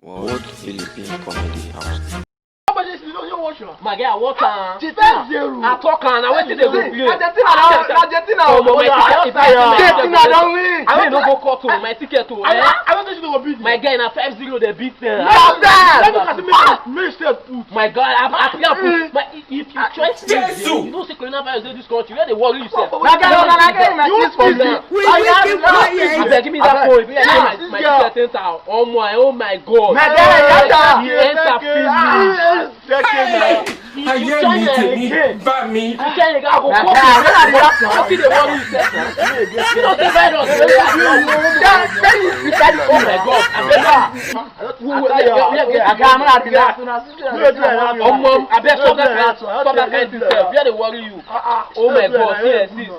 World Philippine Comedy House. My guy, what can? I talk and I wait till they go play. Argentina don't win. I don't go court to my ticket to. I don't think they will beat. My guy, na 5-0 they beat them. My God, I put. If you try to, you know, say coronavirus in this country, where they worry yourself. I beg, give me that phone. My ticket out. Oh my God. I hear me, but me. You can't go. How can they worry yourself? You know the virus. Oh my God. I bet stop that kind of stuff. Where they worry you? Oh my God. See.